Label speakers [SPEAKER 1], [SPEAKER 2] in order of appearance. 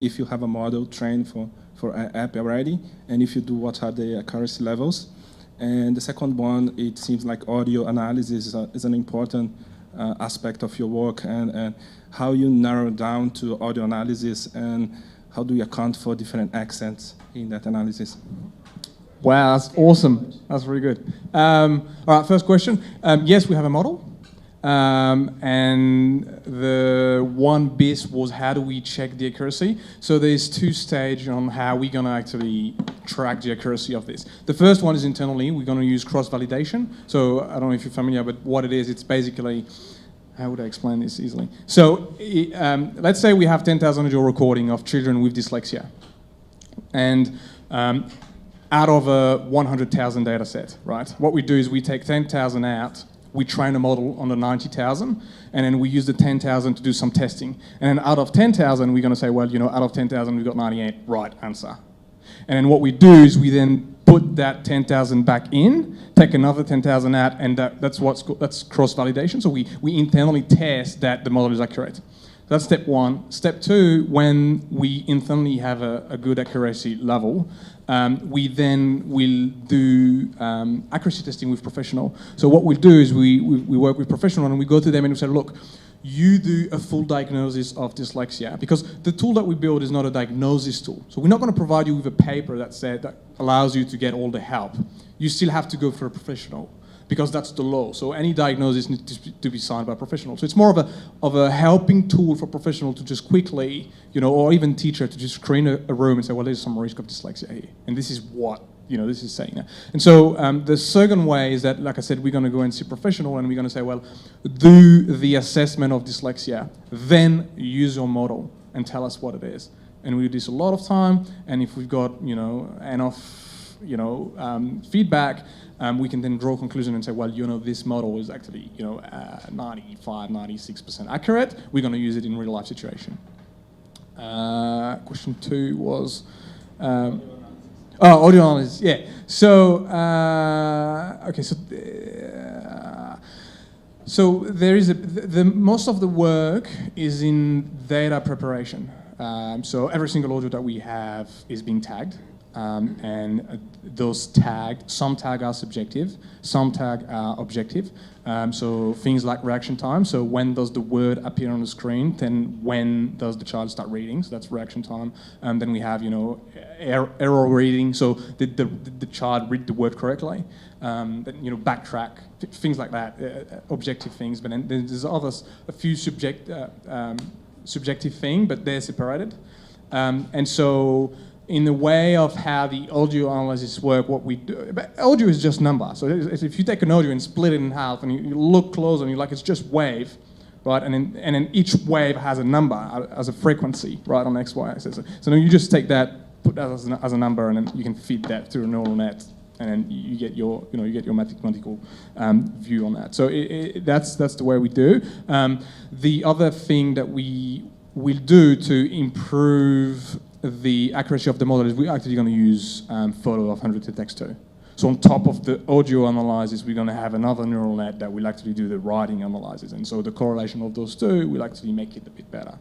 [SPEAKER 1] if you have a model trained for an app already, and if you do, what are the accuracy levels. And the second one, it seems like audio analysis is an important aspect of your work, and how you narrow down to audio analysis, and how do you account for different accents in that analysis?
[SPEAKER 2] Wow, that's awesome. That's really good. All right, first question. Yes, we have a model. And the one bit was how do we check the accuracy? So there's two stages on how we're going to actually track the accuracy of this. The first one is internally. We're going to use cross-validation. So I don't know if you're familiar, but what it is, it's basically, how would I explain this easily? So let's say we have 10,000 audio recording of children with dyslexia. And out of a 100,000 data set, right? What we do is we take 10,000 out, we train a model on the 90,000, and then we use the 10,000 to do some testing. And then out of 10,000, we're going to say, well, out of 10,000, we've got 98 right answer. And then what we do is we then put that 10,000 back in, take another 10,000 out, and that's cross-validation. So we internally test that the model is accurate. That's step one. Step two, when we internally have a good accuracy level, we then will do accuracy testing with professional. So what we'll do is we work with professional and we go to them and we say, look, you do a full diagnosis of dyslexia, because the tool that we build is not a diagnosis tool. So we're not going to provide you with a paper that allows you to get all the help. You still have to go for a professional, because that's the law. So any diagnosis needs to be signed by a professional. So it's more of a helping tool for professional to just quickly, or even teacher to just screen a room and say, well, there's some risk of dyslexia here, and this is what this is saying. And so the second way is that, like I said, we're going to go and see professional, and we're going to say, well, do the assessment of dyslexia, then use your model and tell us what it is. And we do this a lot of time, and if we've got enough feedback, we can then draw a conclusion and say, well, this model is actually 95, 96% accurate. We're going to use it in real life situation. Question 2 was audio analysis. Yeah. So okay. So there is the most of the work is in data preparation. So every single audio that we have is being tagged. And those tagged, some tag are subjective, some tag are objective. So things like reaction time. So when does the word appear on the screen? Then when does the child start reading? So that's reaction time. Then we have, error reading. So did the child read the word correctly? Then, backtrack, things like that, objective things. But then there's a few subjective things, but they're separated. And so, in the way of how the audio analysis work, what we do, but audio is just number. So if you take an audio and split it in half, and you look close, and you're like, it's just wave, right? And then each wave has a number as a frequency, right, on X, Y axis. So then you just take that, put that as a number, and then you can feed that through a neural net, and then you get your, mathematical view on that. So that's the way we do. The other thing that we will do to improve the accuracy of the model is we're actually going to use photo of 100 to text too. So on top of the audio analysis, we're going to have another neural net that will actually do the writing analysis. And so the correlation of those two will actually make it a bit better.